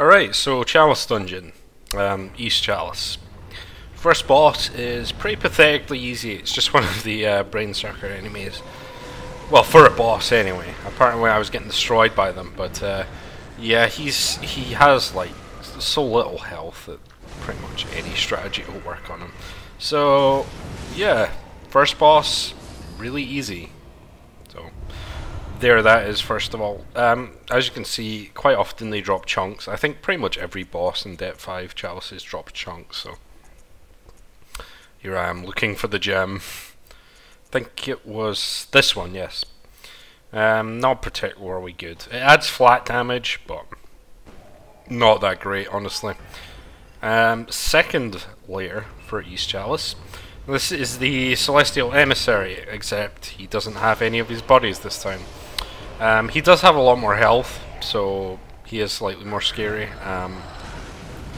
Alright, so Chalice Dungeon, East Chalice. First boss is pretty pathetically easy. It's just one of the brain sucker enemies. Well, for a boss anyway. Apparently I was getting destroyed by them, but yeah, he has like so little health that pretty much any strategy will work on him. So yeah, first boss, really easy. So there that is, first of all. As you can see, quite often they drop chunks. I think pretty much every boss in Depth 5 Chalices drop chunks, so here I am looking for the gem. I think it was this one, yes. Not particularly good. It adds flat damage, but not that great, honestly. Second layer for East Chalice. This is the Celestial Emissary, except he doesn't have any of his bodies this time. He does have a lot more health, so he is slightly more scary,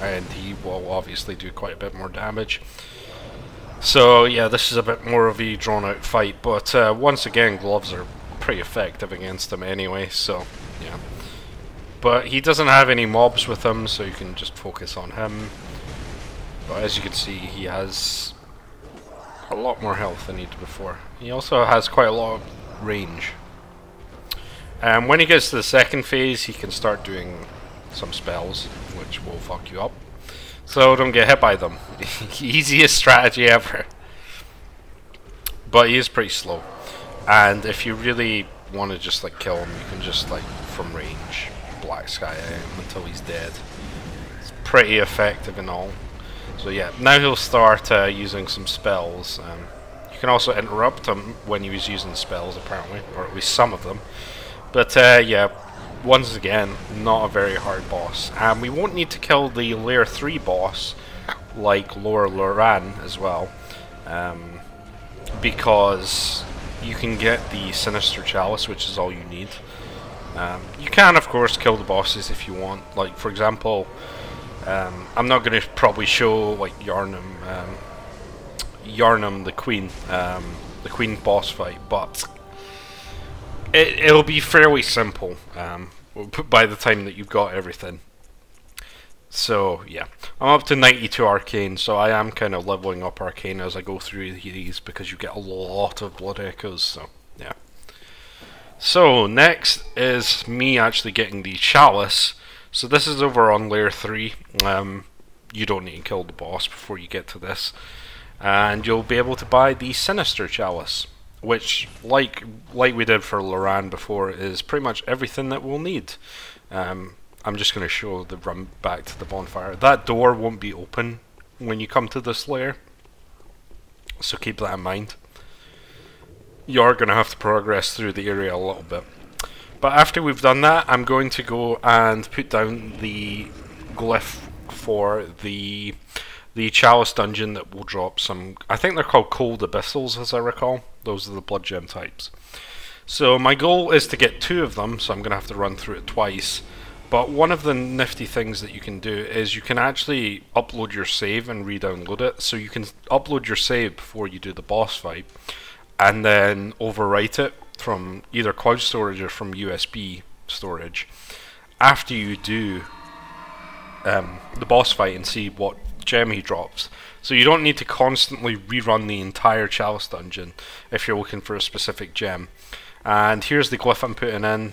and he will obviously do quite a bit more damage. So yeah, this is a bit more of a drawn out fight, but once again, gloves are pretty effective against him anyway, so yeah. But he doesn't have any mobs with him, so you can just focus on him. But as you can see, he has a lot more health than he did before. He also has quite a lot of range. When he gets to the second phase, he can start doing some spells, which will fuck you up. So don't get hit by them. Easiest strategy ever. But he is pretty slow. And if you really want to just like kill him, you can just like from range black sky him until he's dead. It's pretty effective and all. So yeah, now he'll start using some spells. You can also interrupt him when he was using spells apparently, or at least some of them. But yeah, once again, not a very hard boss. We won't need to kill the Layer 3 boss like Lower Loran as well, because you can get the Sinister Chalice, which is all you need. You can of course kill the bosses if you want, like for example, I'm not going to probably show like Yarnum the Queen boss fight, but it'll be fairly simple by the time that you've got everything. So yeah, I'm up to 92 Arcane, so I am kind of leveling up Arcane as I go through these because you get a lot of blood echoes, so yeah. So next is me actually getting the Chalice. So this is over on Layer 3. You don't need to kill the boss before you get to this. And you'll be able to buy the Sinister Chalice, which, like we did for Loran before, is pretty much everything that we'll need. I'm just going to show the run back to the bonfire. That door won't be open when you come to this layer, so keep that in mind. You're going to have to progress through the area a little bit. But after we've done that, I'm going to go and put down the glyph for the Chalice dungeon that will drop some, I think they're called cold abyssals as I recall. Those are the blood gem types. So my goal is to get 2 of them, so I'm going to have to run through it twice. But one of the nifty things that you can do is you can actually upload your save and re-download it. So you can upload your save before you do the boss fight, and then overwrite it from either cloud storage or from USB storage after you do the boss fight and see what gem he drops. So you don't need to constantly rerun the entire Chalice dungeon if you're looking for a specific gem. And here's the glyph I'm putting in.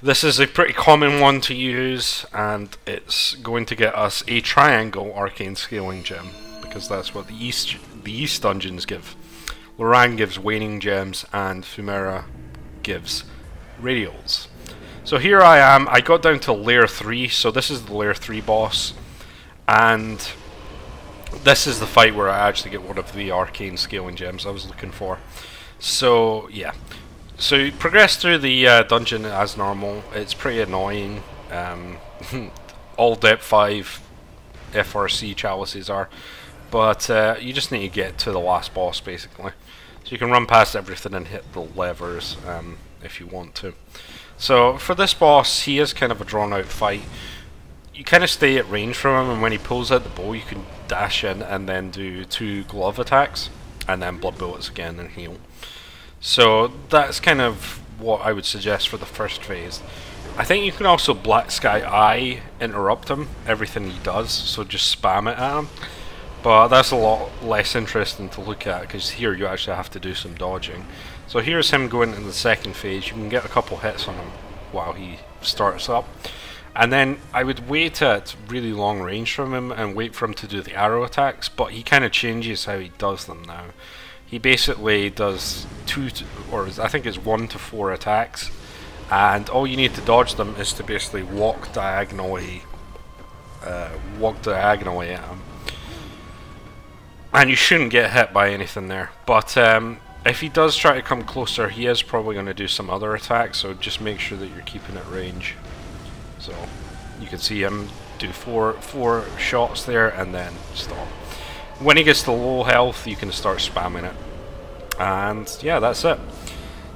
This is a pretty common one to use, and it's going to get us a triangle arcane scaling gem, because that's what the East dungeons give. Loran gives waning gems, and Fumera gives radials. So here I am. I got down to Layer 3, so this is the Layer 3 boss, and this is the fight where I actually get one of the arcane scaling gems I was looking for. So yeah, so you progress through the dungeon as normal. It's pretty annoying. All Depth 5 FRC chalices are, but you just need to get to the last boss basically. So you can run past everything and hit the levers if you want to. So for this boss, he is kind of a drawn out fight. You kind of stay at range from him, and when he pulls out the bow you can dash in and then do 2 glove attacks and then blood bullets again and heal. So that's kind of what I would suggest for the first phase. I think you can also Black Sky Eye interrupt him, everything he does, so just spam it at him. But that's a lot less interesting to look at, because here you actually have to do some dodging. So here's him going into the second phase. You can get a couple hits on him while he starts up. And then I would wait at really long range from him and wait for him to do the arrow attacks, but he kind of changes how he does them now. He basically does I think it's 1 to 4 attacks, and all you need to dodge them is to basically walk diagonally at him. And you shouldn't get hit by anything there. But if he does try to come closer, he is probably going to do some other attacks, so just make sure that you're keeping at range. So you can see him do four shots there and then stop. When he gets to low health, you can start spamming it. And yeah, that's it.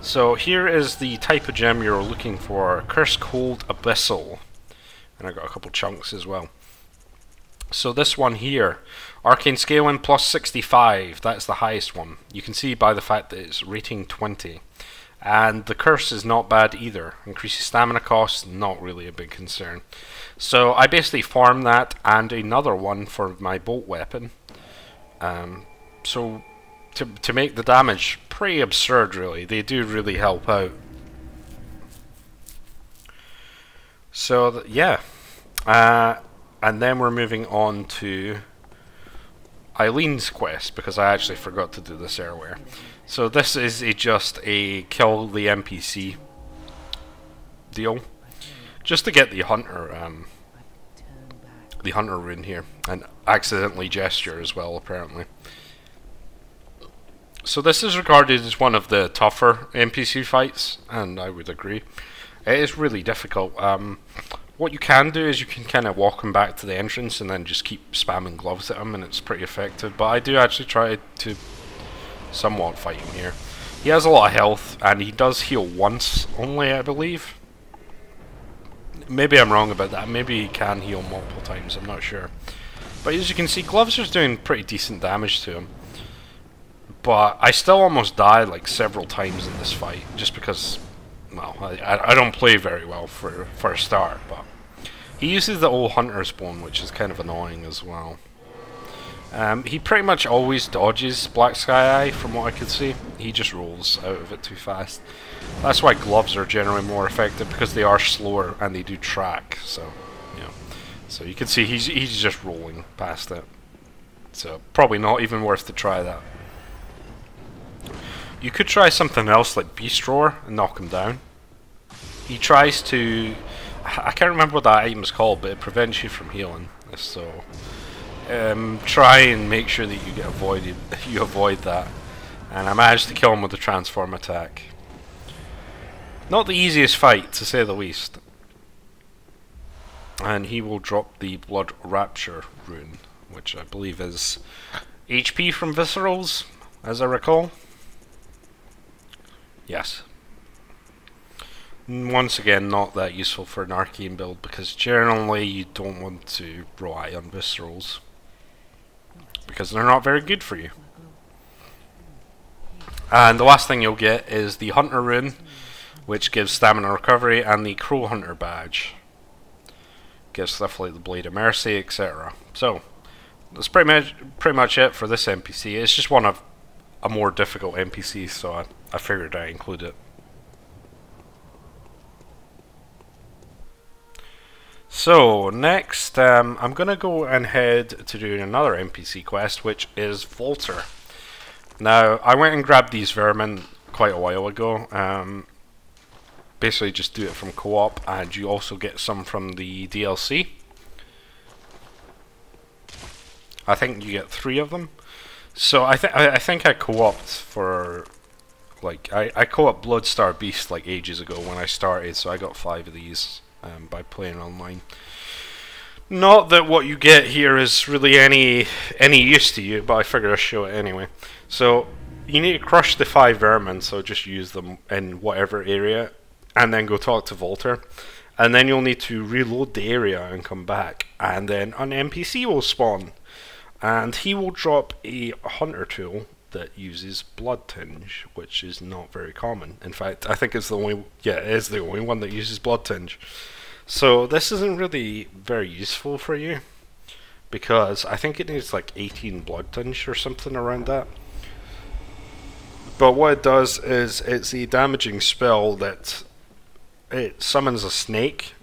So here is the type of gem you're looking for. Curse Cold Abyssal. And I got a couple chunks as well. So this one here, Arcane Scaling plus 65, that's the highest one. You can see by the fact that it's rating 20. And the curse is not bad either. Increases stamina costs, not really a big concern. So I basically farm that and another one for my bolt weapon. So to make the damage pretty absurd really. They do really help out. So yeah. And then we're moving on to Eileen's quest, because I actually forgot to do this earlier. So this is just a kill the NPC deal, just to get the hunter rune here, and accidentally gesture as well apparently. So this is regarded as one of the tougher NPC fights, and I would agree. It is really difficult. What you can do is you can kind of walk him back to the entrance and then just keep spamming gloves at him, and it's pretty effective. But I do actually try to somewhat fight him here. He has a lot of health, and he does heal once only, I believe. Maybe I'm wrong about that. Maybe he can heal multiple times, I'm not sure. But as you can see, gloves are doing pretty decent damage to him. But I still almost died like several times in this fight, just because, well, I don't play very well for a start. But he uses the old hunter's bone, which is kind of annoying as well. He pretty much always dodges Black Sky Eye, from what I could see. He just rolls out of it too fast. That's why gloves are generally more effective, because they are slower and they do track. So, yeah. So you can see he's just rolling past it. So probably not even worth to try that. You could try something else like Beast Roar and knock him down. He tries to, I can't remember what that item is called, but it prevents you from healing. So try and make sure that you avoid that. And I managed to kill him with the transform attack. Not the easiest fight, to say the least. And he will drop the Blood Rapture rune, which I believe is HP from Viscerals, as I recall. Yes. Once again, not that useful for an Arcane build, because generally you don't want to rely on Viscerals, because they're not very good for you. And the last thing you'll get is the Hunter rune, which gives stamina recovery, and the Crow Hunter badge. Gives stuff like the Blade of Mercy, etc. So that's pretty much it for this NPC. It's just one of a more difficult NPC, so I figured I'd include it. So next, I'm gonna go and head to do another NPC quest, which is Volter. Now, I went and grabbed these vermin quite a while ago. Basically just do it from co-op, and you also get some from the DLC. I think you get 3 of them. So I think I co-opted for, like, I co-op Bloodstar Beast like ages ago when I started, so I got 5 of these by playing online. Not that what you get here is really any use to you, but I figured I'd show it anyway. So you need to crush the 5 vermin, so just use them in whatever area, and then go talk to Volter. And then you'll need to reload the area and come back, and then an NPC will spawn. And he will drop a hunter tool that uses Blood Tinge, which is not very common. In fact, I think it's the only, yeah, it is the only one that uses Blood Tinge. So this isn't really very useful for you, because I think it needs like 18 Blood Tinge or something around that. But what it does is it's a damaging spell that it summons a snake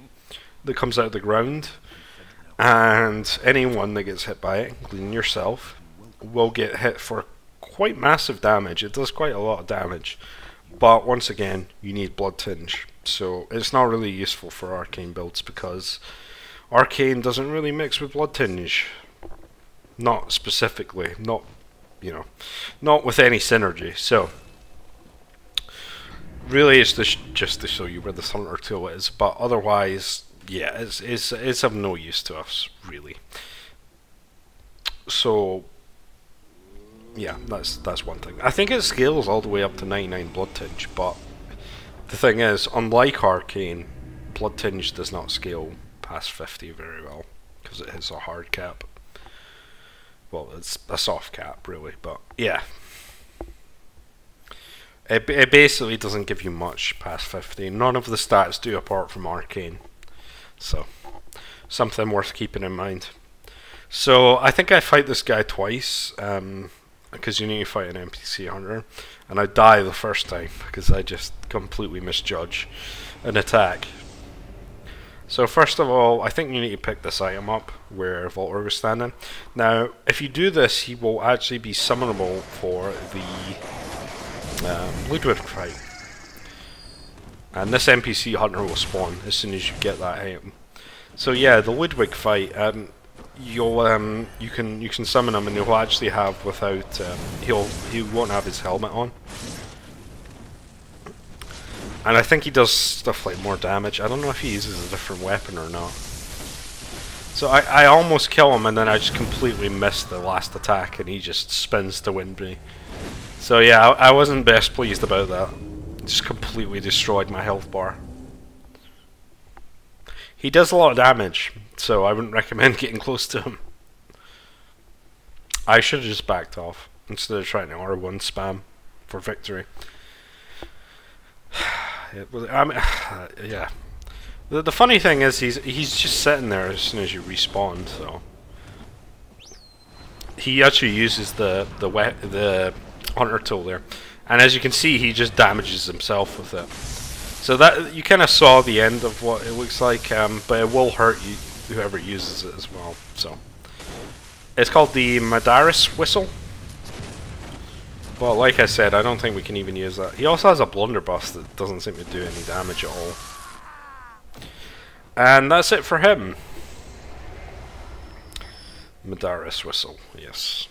that comes out of the ground, and anyone that gets hit by it, including yourself, will get hit for quite massive damage. It does quite a lot of damage, but once again, you need Blood Tinge. So it's not really useful for Arcane builds, because Arcane doesn't really mix with Blood Tinge. Not specifically, not, you know, not with any synergy. So really it's just to show you where the Hunter tool is, but otherwise, yeah, it's of no use to us, really. So yeah, that's one thing. I think it scales all the way up to 99 Blood Tinge, but the thing is, unlike Arcane, Blood Tinge does not scale past 50 very well, because it has a hard cap. Well, it's a soft cap, really, but yeah. It basically doesn't give you much past 50. None of the stats do, apart from Arcane. So, something worth keeping in mind. So, I think I fight this guy twice, because you need to fight an NPC hunter, and I die the first time, because I just completely misjudge an attack. So first of all, I think you need to pick this item up where Volter was standing. Now, if you do this, he will actually be summonable for the Ludwig fight. And this NPC hunter will spawn as soon as you get that item. So yeah, the Ludwig fight, you can summon him, and he'll actually have without he won't have his helmet on. And I think he does stuff like more damage. I don't know if he uses a different weapon or not. So I almost kill him, and then I just completely miss the last attack, and he just spins to win me. So yeah, I wasn't best pleased about that. Just completely destroyed my health bar. He does a lot of damage, so I wouldn't recommend getting close to him. I should have just backed off instead of trying to R1 spam for victory. Yeah. The funny thing is, he's just sitting there as soon as you respawn. So he actually uses the hunter tool there, and as you can see, he just damages himself with it. So that you kind of saw the end of what it looks like, but it will hurt you, whoever uses it as well. So it's called the Madaris whistle. Well, like I said, I don't think we can even use that. He also has a blunderbuss that doesn't seem to do any damage at all. And that's it for him. Madaris whistle, yes.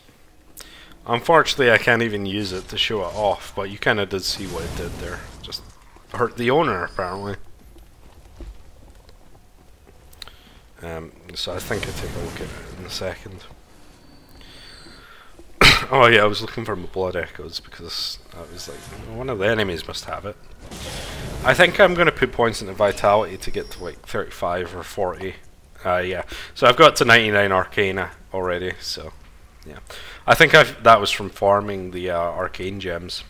Unfortunately, I can't even use it to show it off, but you kind of did see what it did there. Just hurt the owner, apparently. So I think I'll take a look at it in a second. Oh yeah, I was looking for my blood echoes because I was like, one of the enemies must have it. I think I'm going to put points into vitality to get to like 35 or 40. Yeah, so I've got to 99 Arcana already, so yeah. I think that was from farming the Arcane gems.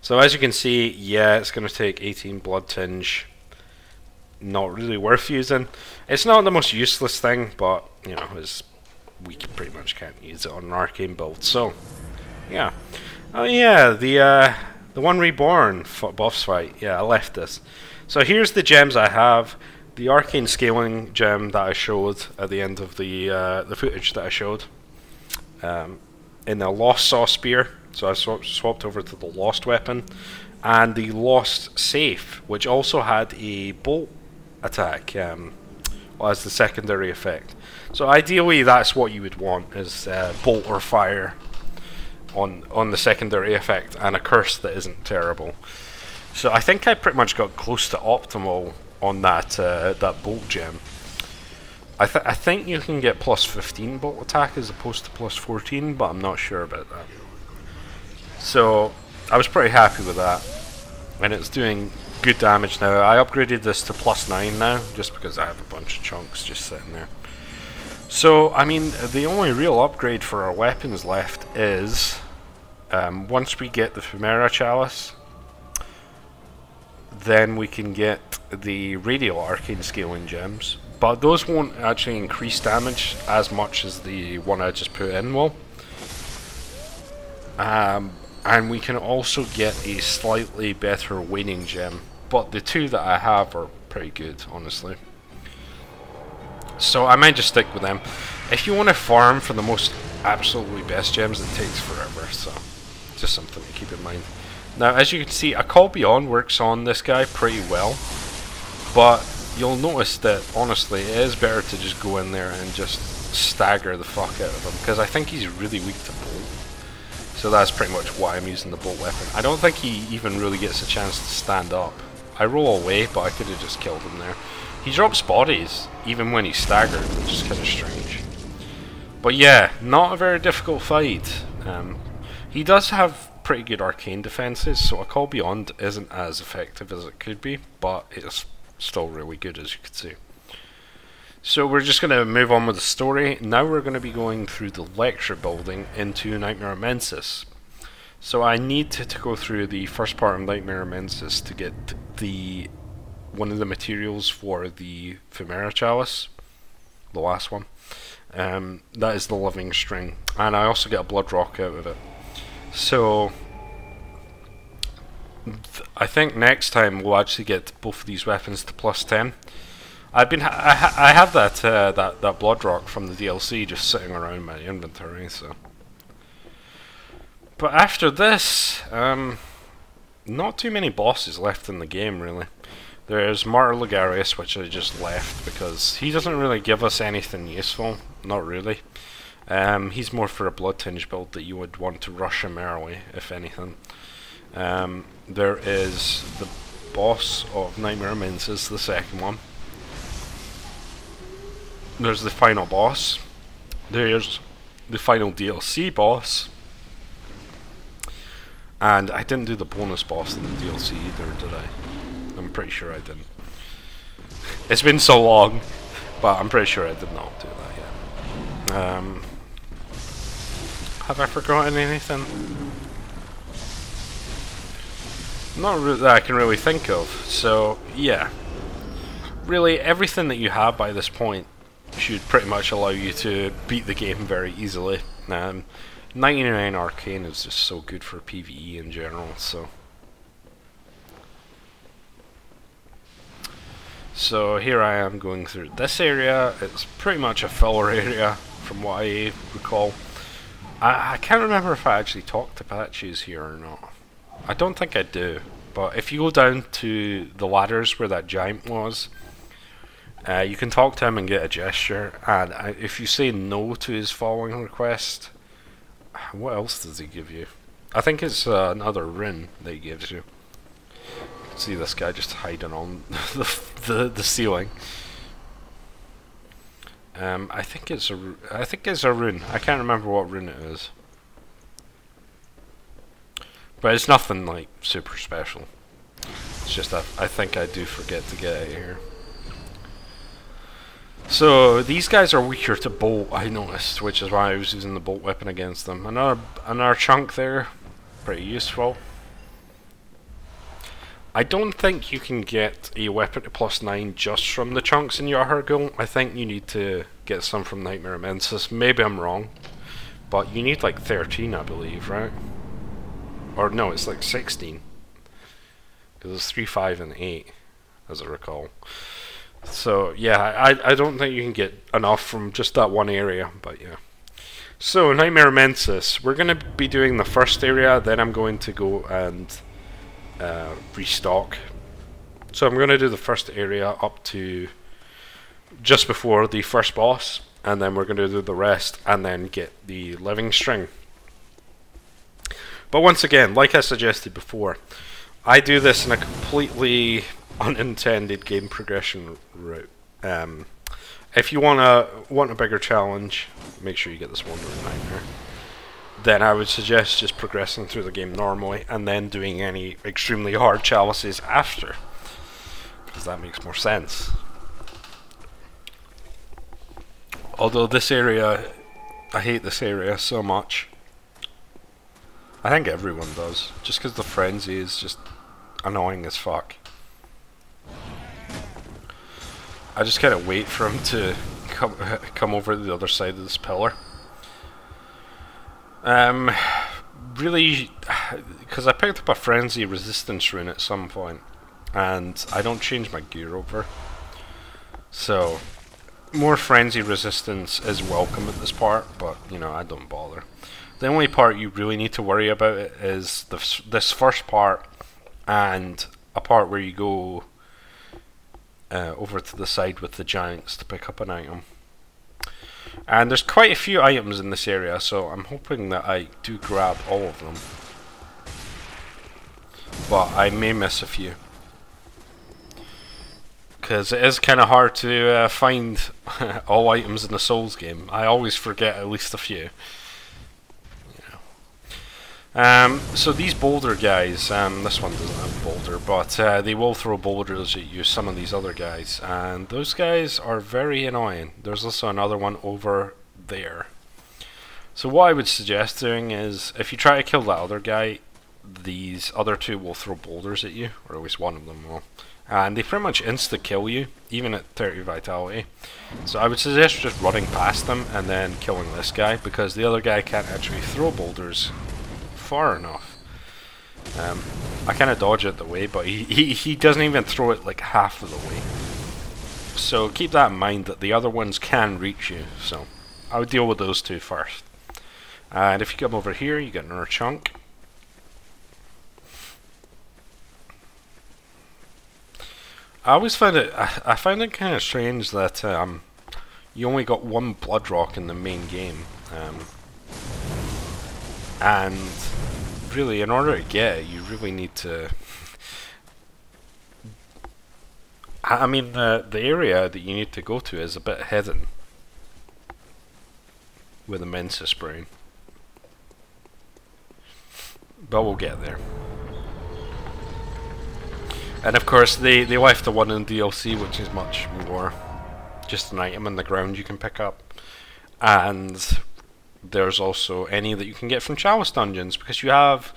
So as you can see, yeah, it's going to take 18 Blood Tinge. Not really worth using. It's not the most useless thing, but you know, we pretty much can't use it on an Arcane build. So yeah. Oh yeah, the one reborn boss fight. Yeah, I left this. So here's the gems I have. The Arcane scaling gem that I showed at the end of the footage that I showed. In the Lost Saw Spear, so I swapped over to the Lost Weapon, and the Lost Safe, which also had a bolt attack as the secondary effect. So ideally, that's what you would want, is bolt or fire on the secondary effect, and a curse that isn't terrible. So I think I pretty much got close to optimal on that that bolt gem. I think you can get plus 15 bolt attack as opposed to plus 14, but I'm not sure about that. So I was pretty happy with that, and it's doing good damage now. I upgraded this to plus 9 now, just because I have a bunch of chunks just sitting there. So I mean, the only real upgrade for our weapons left is Once we get the Femera Chalice, then we can get the Radial Arcane Scaling Gems, but those won't actually increase damage as much as the one I just put in will. And we can also get a slightly better Waning Gem, but the two that I have are pretty good, honestly. So I might just stick with them. If you want to farm for the most absolutely best gems, it takes forever, so just something to keep in mind. Now, as you can see, a Call Beyond works on this guy pretty well, but you'll notice that, honestly, it is better to just go in there and just stagger the fuck out of him, because I think he's really weak to bolt. So that's pretty much why I'm using the bolt weapon. I don't think he even really gets a chance to stand up. I roll away, but I could have just killed him there. He drops bodies, even when he's staggered, which is kind of strange. But yeah, not a very difficult fight. He does have pretty good arcane defenses, so a Call Beyond isn't as effective as it could be, but it's still really good, as you can see. So we're just going to move on with the story. Now we're going to be going through the lecture building into Nightmare of Mensis. So I need to go through the first part of Nightmare of Mensis to get one of the materials for the Femera Chalice, the last one. That is the Living String, and I also get a Blood Rock out of it. So I think next time we'll actually get both of these weapons to +10. I have that Blood Rock from the DLC just sitting around my inventory. So, but after this, not too many bosses left in the game really. There's Martyr Ligarius, which I just left because he doesn't really give us anything useful. Not really. He's more for a Blood Tinge build that you would want to rush him early, if anything. There is the boss of Nightmare of Mensis, the second one. There's the final boss. There's the final DLC boss. And I didn't do the bonus boss in the DLC either, did I? I'm pretty sure I didn't. It's been so long, but I'm pretty sure I did not do that yet. Have I forgotten anything? Not really that I can really think of. So yeah, really everything that you have by this point should pretty much allow you to beat the game very easily. 99 Arcane is just so good for PvE in general. So here I am going through this area. It's pretty much a filler area from what I recall. I can't remember if I actually talked to Patches here or not. I don't think I do, but if you go down to the ladders where that giant was, you can talk to him and get a gesture, and if you say no to his following request, what else does he give you? I think it's another rune that he gives you. You can see this guy just hiding on the ceiling. I think it's a rune. I can't remember what rune it is, but it's nothing like super special. It's just that I think I do forget to get out of here. So these guys are weaker to bolt, I noticed, which is why I was using the bolt weapon against them. Another chunk there, pretty useful. I don't think you can get a weapon to +9 just from the chunks in Yahargul. I think you need to get some from Nightmare of Mensis. Maybe I'm wrong, but you need like 13, I believe, right? Or no, it's like 16. Because it's 3, 5, and 8, as I recall. So yeah, I don't think you can get enough from just that one area, but yeah. So Nightmare of Mensis, we're going to be doing the first area, then I'm going to go and restock. So I'm going to do the first area up to just before the first boss, and then we're going to do the rest and then get the Living String. But once again, like I suggested before, I do this in a completely unintended game progression route. If you want a bigger challenge, make sure you get this Wandering Nightmare. Then I would suggest just progressing through the game normally and then doing any extremely hard chalices after, because that makes more sense. Although this area, I hate this area so much. I think everyone does, just because the frenzy is just annoying as fuck. I just gotta wait for him to come over to the other side of this pillar. Really, because I picked up a frenzy resistance rune at some point, and I don't change my gear over. So, more frenzy resistance is welcome at this part, but you know, I don't bother. The only part you really need to worry about it is this first part, and a part where you go over to the side with the giants to pick up an item. And there's quite a few items in this area, so I'm hoping that I do grab all of them. But I may miss a few, because it is kind of hard to find all items in the Souls game. I always forget at least a few. So these boulder guys, this one doesn't have a boulder, but they will throw boulders at you, some of these other guys, and those guys are very annoying. There's also another one over there. So what I would suggest doing is, if you try to kill that other guy, these other two will throw boulders at you, or at least one of them will. And they pretty much insta-kill you, even at 30 vitality. So I would suggest just running past them and then killing this guy, because the other guy can't actually throw boulders far enough. I kind of dodge it the way, but he doesn't even throw it like half of the way. So keep that in mind, that the other ones can reach you. So I would deal with those two first. And if you come over here, you get another chunk. I always find it, I find it kind of strange that you only got one blood rock in the main game. And really, in order to get it, you really need to... I mean, the area that you need to go to is a bit hidden with a Menses brain. But we'll get there. And of course, they left the one in DLC, which is much more just an item on the ground you can pick up. And there's also any that you can get from Chalice dungeons, because you have...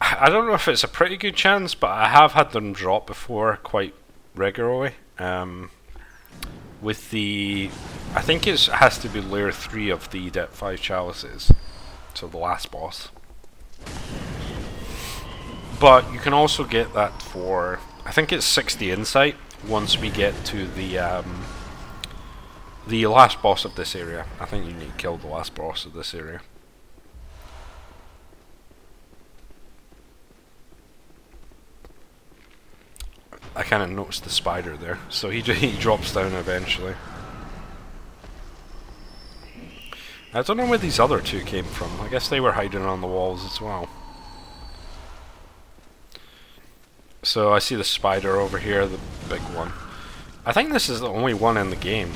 I don't know if it's a pretty good chance, but I have had them drop before quite regularly. With the... I think it has to be layer 3 of the Depth 5 Chalices, so the last boss. But you can also get that for, I think it's 60 insight once we get to the last boss of this area. I think you need to kill the last boss of this area. I kind of noticed the spider there, so he drops down eventually. I don't know where these other two came from. I guess they were hiding on the walls as well. So I see the spider over here, the big one. I think this is the only one in the game,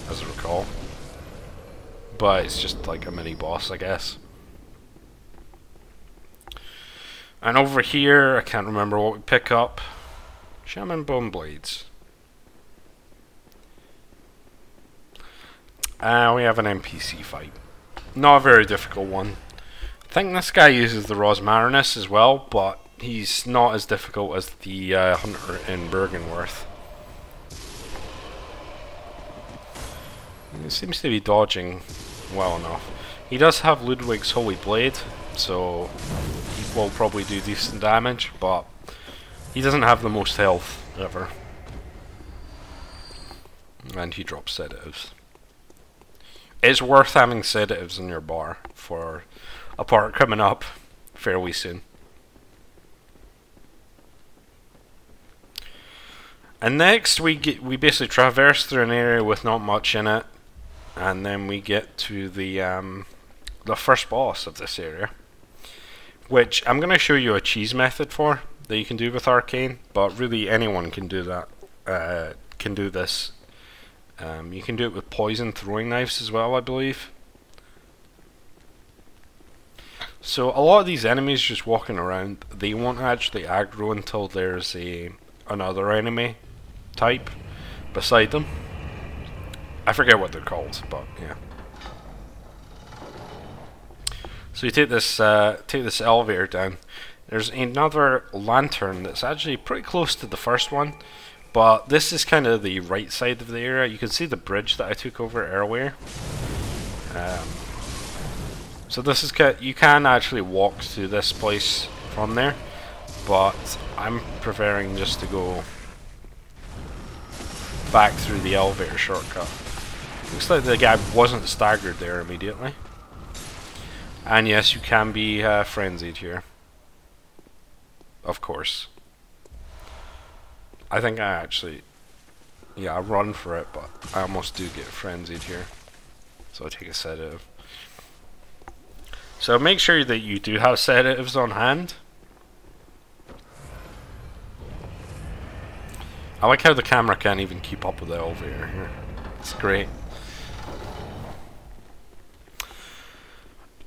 as I recall. But it's just like a mini boss, I guess. And over here, I can't remember what we pick up. Shaman Bone Blades. We have an NPC fight. Not a very difficult one. I think this guy uses the Rosmarinus as well, but he's not as difficult as the hunter in Bergenworth. He seems to be dodging well enough. He does have Ludwig's Holy Blade, so he will probably do decent damage, but he doesn't have the most health ever. And he drops sedatives. It's worth having sedatives in your bar for a part coming up fairly soon. And next we basically traverse through an area with not much in it, and then we get to the first boss of this area, which I'm going to show you a cheese method for that you can do with Arcane, but really anyone can do that. Can do this. You can do it with poison throwing knives as well, I believe. So a lot of these enemies just walking around, they won't actually aggro until there's another enemy type beside them. I forget what they're called, but yeah. So you take this elevator down. There's another lantern that's actually pretty close to the first one, but this is kind of the right side of the area. You can see the bridge that I took over earlier. So this is you can actually walk to this place from there, but I'm preferring just to go back through the elevator shortcut. Looks like the guy wasn't staggered there immediately. And yes, you can be frenzied here. Of course. I think I actually... yeah, I run for it, but I almost do get frenzied here. So I take a sedative. So make sure that you do have sedatives on hand. I like how the camera can't even keep up with the elevator here. It's great.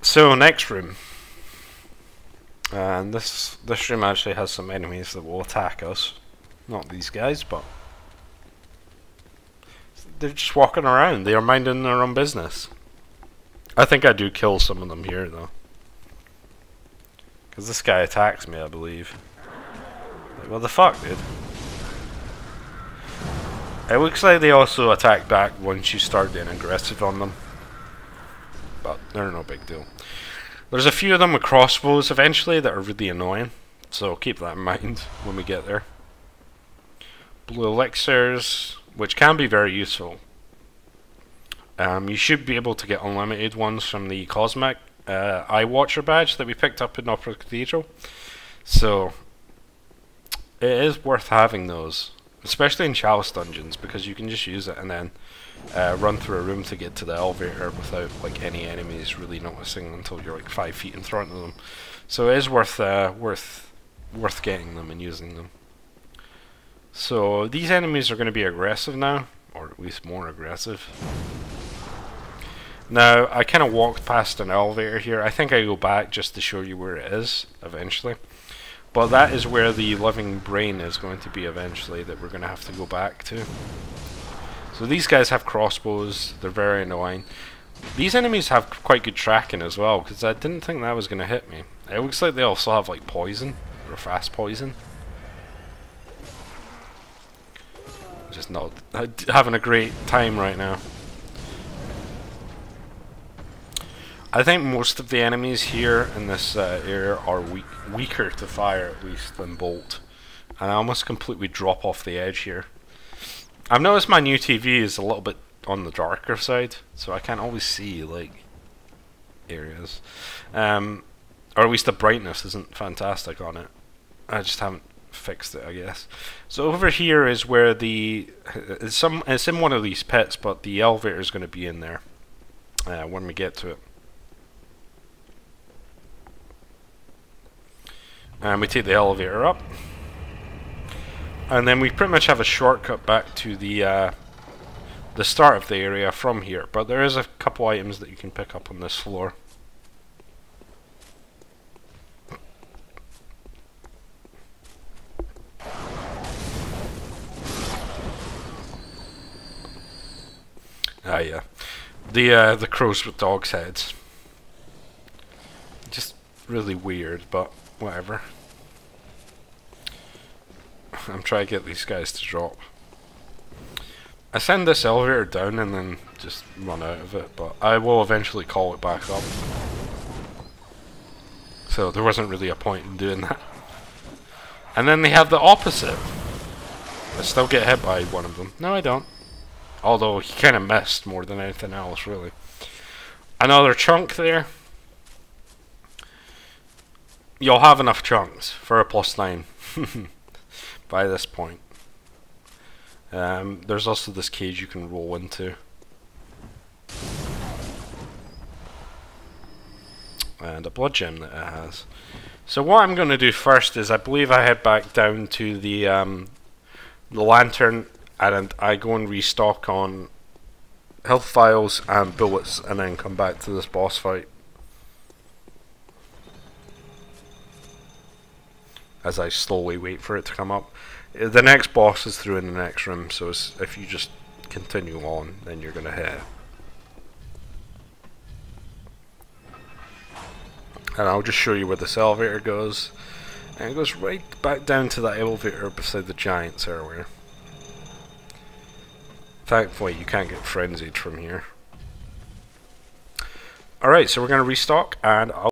So next room. And this room actually has some enemies that will attack us. Not these guys, but they're just walking around. They are minding their own business. I think I do kill some of them here though, because this guy attacks me, I believe. Like, what the fuck, dude? It looks like they also attack back once you start getting aggressive on them, but they're no big deal. There's a few of them with crossbows eventually that are really annoying, so keep that in mind when we get there. Blue elixirs, which can be very useful. You should be able to get unlimited ones from the Cosmic Eye Watcher badge that we picked up in Opera Cathedral. So it is worth having those, especially in Chalice dungeons, because you can just use it and then run through a room to get to the elevator without like any enemies really noticing until you're like 5 feet in front of them. So it is worth getting them and using them. So these enemies are going to be aggressive now, or at least more aggressive. Now, I kind of walked past an elevator here. I think I go back just to show you where it is eventually. But that is where the living brain is going to be eventually, that we're going to have to go back to. So these guys have crossbows. They're very annoying. These enemies have quite good tracking as well, because I didn't think that was going to hit me. It looks like they also have like poison, or fast poison. Just not having a great time right now. I think most of the enemies here in this area are weaker to fire, at least, than bolt. And I almost completely drop off the edge here. I've noticed my new TV is a little bit on the darker side, so I can't always see, like, areas. Or at least the brightness isn't fantastic on it. I just haven't fixed it, I guess. So over here is where it's in one of these pits, but the elevator is going to be in there when we get to it. And we take the elevator up, and then we pretty much have a shortcut back to the start of the area from here. But there is a couple items that you can pick up on this floor. Ah, yeah, the crows with dogs' heads. Just really weird, but whatever. I'm trying to get these guys to drop. I send this elevator down and then just run out of it, but I will eventually call it back up. So there wasn't really a point in doing that. And then they have the opposite. I still get hit by one of them. No, I don't. Although he kind of missed more than anything else, really. Another chunk there. You'll have enough chunks for a +9 by this point. There's also this cage you can roll into. And a blood gem that it has. So what I'm going to do first is I believe I head back down to the lantern, and I go and restock on health vials and bullets, and then come back to this boss fight. As I slowly wait for it to come up. The next boss is through in the next room, so if you just continue on, then you're going to hit it. And I'll just show you where this elevator goes. And it goes right back down to that elevator beside the giants earlier. In fact, wait, you can't get frenzied from here. Alright, so we're going to restock, and I'll